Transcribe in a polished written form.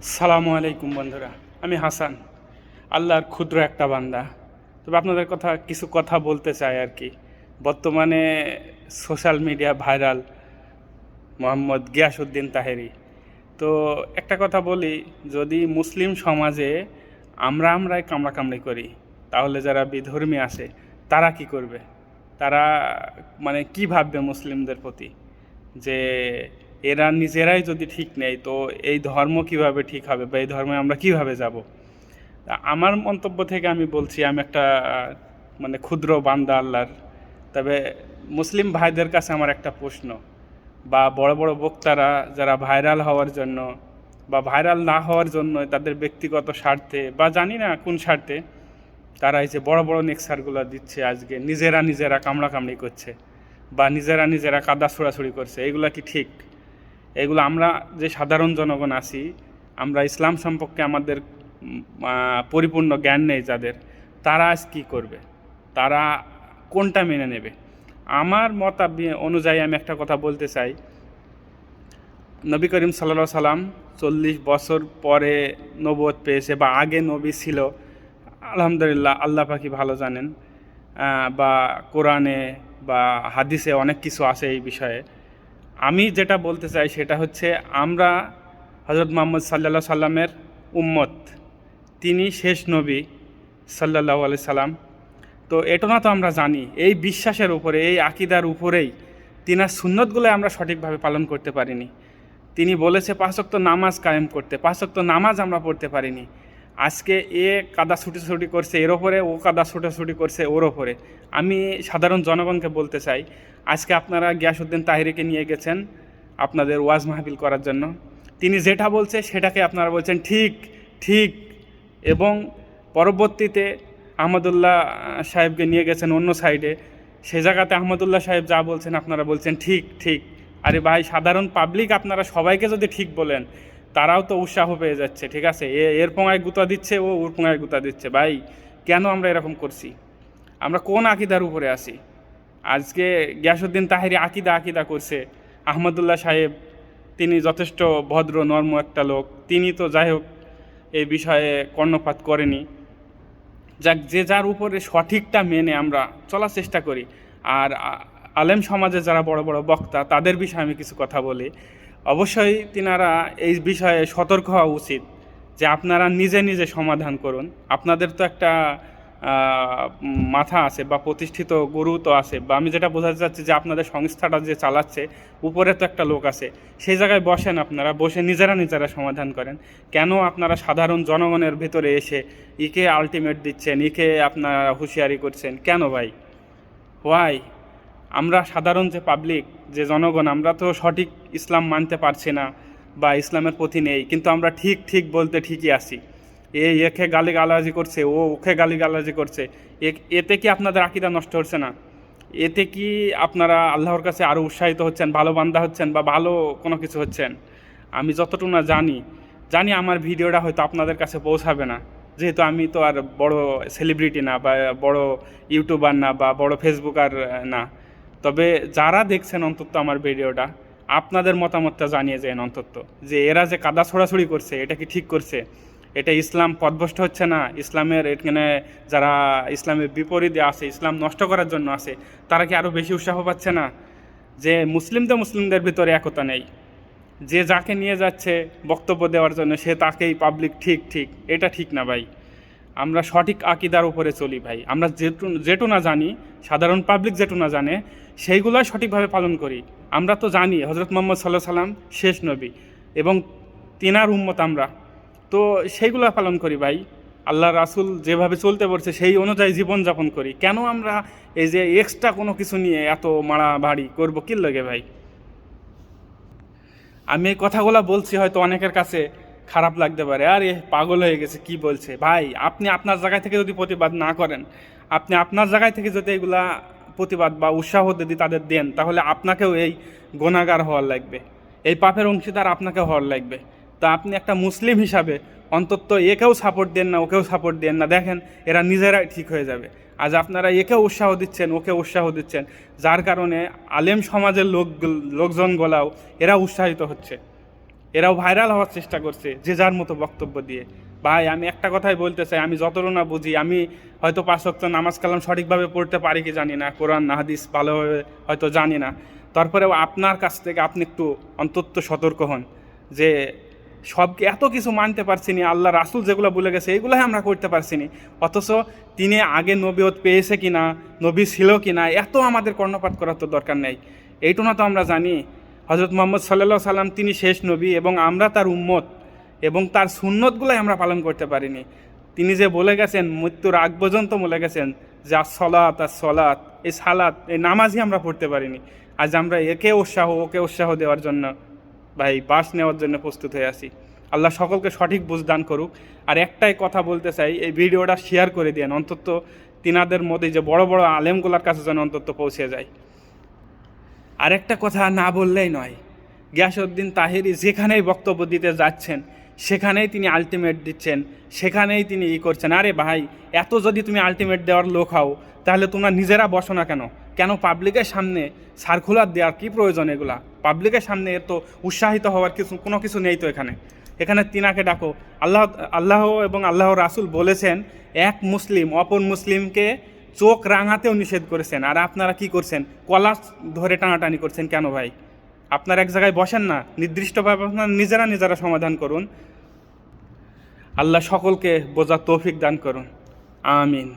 সালামু আলাইকুম বন্ধুরা, আমি হাসান, আল্লাহর ক্ষুদ্র একটা বান্দা। তবে আপনাদের কিছু কথা বলতে চাই আর কি। বর্তমানে social media viral Mohammad Giasuddin Taheri. তো একটা কথা বলি, যদি মুসলিম সমাজে আমরাই কামড়াকামড়ি করি, তাহলে যারা বিধর্মী আছে তারা কি করবে? তারা মানে কি ভাববে মুসলিমদের প্রতি? যে এরা নিজেরাই যদি ঠিক নেই, তো এই ধর্ম কিভাবে ঠিক হবে, বা এই ধর্মে আমরা কিভাবে যাব? আমার মন্তব্য থেকে আমি বলছি, আমি একটা মানে ক্ষুদ্র বান্দা আল্লাহর। তবে মুসলিম ভাইদের কাছে আমার একটা প্রশ্ন, বা বড় বড় বক্তারা যারা ভাইরাল হওয়ার জন্য বা ভাইরাল না হওয়ার জন্য তাদের ব্যক্তিগত স্বার্থে বা জানি না কোন স্বার্থে তারা এই যে বড় বড় নেক্সারগুলো দিচ্ছে, আজকে নিজেরা কামড়াকামড়ি করছে বা নিজেরা কাদা ছোড়াছুড়ি করছে, এগুলো কি ঠিক? এগুলো আমরা যে সাধারণ জনগণ আছি, আমরা ইসলাম সম্পর্কে আমাদের পরিপূর্ণ জ্ঞান নেই যাদের, তারা আজ কী করবে? তারা কোনটা মেনে নেবে? আমার অনুযায়ী আমি একটা কথা বলতে চাই। নবী করিম সাল্লাল্লাহু সাল্লাম 40 বছর পরে নবুয়ত পেয়েছে, বা আগে নবী ছিল, আলহামদুলিল্লাহ, আল্লাহ পাকি ভালো জানেন। বা কোরআনে বা হাদিসে অনেক কিছু আছে এই বিষয়ে। আমি যেটা বলতে চাই সেটা হচ্ছে, আমরা হজরত মুহাম্মদ সাল্লাল্লাহু সাল্লামের উম্মত, তিনি শেষ নবী সাল্লাল্লাহু আলাইহি সাল্লাম। তো এটা তো আমরা জানি, এই বিশ্বাসের উপরে, এই আকিদার উপরেই তিনার সুন্নতগুলো আমরা সঠিকভাবে পালন করতে পারিনি। তিনি বলেছে 5 ওয়াক্ত নামাজ কায়েম করতে, 5 ওয়াক্ত নামাজ আমরা পড়তে পারিনি। আজকে এ কাদা ছুটি করছে এর ওপরে, ও কাদা ছুটি করছে ওর ওপরে। আমি সাধারণ জনগণকে বলতে চাই, আজকে আপনারা গিয়াসউদ্দিন তাহেরিকে নিয়ে গেছেন আপনাদের ওয়াজ মাহফিল করার জন্য। তিনি যেটা বলছে সেটাকে আপনারা বলছেন ঠিক ঠিক, এবং পরবর্তীতে আহমদুল্লাহ সাহেবকে নিয়ে গেছেন অন্য সাইডে, সে জায়গাতে আহমদুল্লাহ সাহেব যা বলছেন আপনারা বলছেন ঠিক ঠিক। আরে ভাই, সাধারণ পাবলিক আপনারা সবাইকে যদি ঠিক বলেন, তারাও তো উৎসাহ পেয়ে যাচ্ছে। ঠিক আছে, এর পোঙায় গুঁতা দিচ্ছে, ও ওর পোঙায় গুঁতা দিচ্ছে। ভাই, কেন আমরা এরকম করছি? আমরা কোন আকিদার উপরে আছি? আজকে গিয়াসউদ্দিন তাহেরি আকিদা করছে। আহমদুল্লাহ সাহেব, তিনি যথেষ্ট ভদ্র নর্ম একটা লোক, তিনি তো যাই হোক এই বিষয়ে কর্ণপাত করেনি। যাক, যে যার উপরে সঠিকটা মেনে আমরা চলার চেষ্টা করি। আর আলেম সমাজে যারা বড় বড় বক্তা, তাদের বিষয়ে আমি কিছু কথা বলি। অবশ্যই তিনারা এই বিষয়ে সতর্ক হওয়া উচিত, যে আপনারা নিজে সমাধান করুন। আপনাদের তো একটা মাথা আছে বা প্রতিষ্ঠিত গুরু তো আছে, বা আমি যেটা বোঝাতে চাচ্ছি যে আপনাদের সংস্থাটা যে চালাচ্ছে, উপরে তো একটা লোক আছে। সেই জায়গায় বসেন, আপনারা বসে নিজেরা সমাধান করেন। কেন আপনারা সাধারণ জনগণের ভিতরে এসে ইকে আলটিমেট দিচ্ছেন, ইকে আপনারা হুঁশিয়ারি করছেন কেন ভাই? হোয়াই? আমরা সাধারণ যে পাবলিক, যে জনগণ, আমরা তো সঠিক ইসলাম মানতে পারছি না বা ইসলামের প্রতি নেই, কিন্তু আমরা ঠিক বলতে ঠিকই আছি। একে গালাগালাজি করছে, ও ওকে গালাগালাজি করছে, এতে কি আপনাদের আকীদা নষ্ট হচ্ছে না? এতে কি আপনারা আল্লাহর কাছে আরও উৎসাহিত হচ্ছেন, ভালো বান্দা হচ্ছেন, বা ভালো কোনো কিছু হচ্ছেন? আমি যতটুকু না জানি আমার ভিডিওটা হয়তো আপনাদের কাছে পৌঁছাবে না, যেহেতু আমি তো আর বড় সেলিব্রিটি না, বা বড় ইউটিউবার না, বা বড় ফেসবুকার না। তবে যারা দেখছেন অন্তত আমার ভিডিওটা, আপনাদের মতামতটা জানিয়ে যান অন্তত, যে এরা যে কাদা ছোড়াছুড়ি করছে এটা কি ঠিক করছে? এটা ইসলাম পথভ্রষ্ট হচ্ছে না? ইসলামের এখানে যারা ইসলামের বিপরীতে আছে, ইসলাম নষ্ট করার জন্য আছে, তারা কি আরও বেশি উৎসাহ পাচ্ছে না? যে মুসলিমদের ভিতরে একতা নেই, যে যাকে নিয়ে যাচ্ছে বক্তব্য দেওয়ার জন্য, সে তাকেই পাবলিক ঠিক, এটা ঠিক না ভাই। আমরা সঠিক আকিদার উপরে চলি ভাই। আমরা যেটু না জানি, সাধারণ পাবলিক যেটু না জানে, সেইগুলোই সঠিকভাবে পালন করি। আমরা তো জানি হজরত মুহাম্মদ সাল্লাল্লাহু আলাইহি সাল্লাম শেষ নবী, এবং তিনার উম্মত আমরা, তো সেইগুলো পালন করি ভাই। আল্লাহ রাসূল যেভাবে চলতে বলছে সেই অনুযায়ী জীবনযাপন করি। কেন আমরা এই যে এক্সট্রা কোনো কিছু নিয়ে এত মারামারি করবো কি লাগে ভাই? আমি এই কথাগুলো বলছি, হয়তো অনেকের কাছে খারাপ লাগতে পারে, আরে পাগল হয়ে গেছে কি বলছে। ভাই, আপনি আপনার জায়গায় থেকে যদি প্রতিবাদ না করেন, আপনি আপনার জায়গায় থেকে যদি এগুলা প্রতিবাদ বা উৎসাহ যদি তাদের দেন, তাহলে আপনাকেও এই গুনাহগার হওয়ার লাগবে, এই পাপের অংশীদার আপনাকে হওয়ার লাগবে। তো আপনি একটা মুসলিম হিসাবে অন্তত একেও সাপোর্ট দেন না, ওকেও সাপোর্ট দেন না, দেখেন এরা নিজেরাই ঠিক হয়ে যাবে। আজ আপনারা একে উৎসাহ দিচ্ছেন, ওকে উৎসাহ দিচ্ছেন, যার কারণে আলেম সমাজের লোকজনগুলাও এরা উৎসাহিত হচ্ছে। এরাও ভাইরাল হওয়ার চেষ্টা করছে যে যার মতো বক্তব্য দিয়ে। ভাই আমি একটা কথাই বলতে চাই, আমি যতটা না বুঝি, আমি হয়তো 5 ওয়াক্ত নামাজ কালাম সঠিকভাবে পড়তে পারি কি জানি না, কোরআন না হাদিস ভালোভাবে হয়তো জানি না, তারপরেও আপনার কাছ থেকে আপনি একটু অন্তত সতর্ক হন যে সবকে এত কিছু মানতে পারছি না, আল্লাহ রাসূল যেগুলো বলে গেছে এইগুলোই আমরা করতে পারছি না, অথচ তিনি আগে নবীয়ত পেয়েছে কিনা, নবী ছিল কিনা, এত আমাদের কর্ণপাত করার তো দরকার নেই। এইটুকু তো আমরা জানি হজরত মুহাম্মদ সাল্লাল্লাহু সাল্লাম তিনি শেষ নবী এবং আমরা তার উম্মত, এবং তার সুন্নতগুলাই আমরা পালন করতে পারিনি। তিনি যে বলে গেছেন, মৃত্যুর আগ পর্যন্ত বলে গেছেন যে আর সলাত, এই সালাত, এই নামাজই আমরা পড়তে পারিনি। আজ আমরা একে ওকে উৎসাহ দেওয়ার জন্য ভাই বাস নেওয়ার জন্য প্রস্তুত হয়ে আছি। আল্লাহ সকলকে সঠিক বুঝ দান করুক। আর একটাই কথা বলতে চাই, এই ভিডিওটা শেয়ার করে দিন, অন্তত তিনাদের মধ্যে যে বড় বড় আলেমগুলার কাছে যেন অন্তত পৌঁছে যায়। আরেকটা কথা না বললেই নয়, গিয়াসউদ্দিন তাহেরি যেখানেই বক্তব্য দিতে যাচ্ছেন সেখানেই তিনি আলটিমেট দিচ্ছেন, সেখানেই তিনি করছেন। আরে ভাই, এত যদি তুমি আলটিমেট দেওয়ার লোক হও তাহলে তোমরা নিজেরা বসো না কেন? কেন পাবলিকের সামনে সার্কুলার দেওয়ার কী প্রয়োজন? এগুলা পাবলিকের সামনে এত উৎসাহিত হওয়ার কোনো কিছু নেই তো এখানে তিনাকে ডাকো। আল্লাহ এবং আল্লাহ রাসূল বলেছেন এক মুসলিম অপর মুসলিমকে চোখ রাঙাতেও নিষেধ করেছেন, আর আপনারা কি করছেন? কলা ধরে টানাটানি করছেন কেন ভাই? আপনারা এক জায়গায় বসেন না, নির্দিষ্টভাবে আপনারা নিজেরা সমাধান করুন। আল্লাহ সকলকে বোঝার তৌফিক দান করুন, আমিন।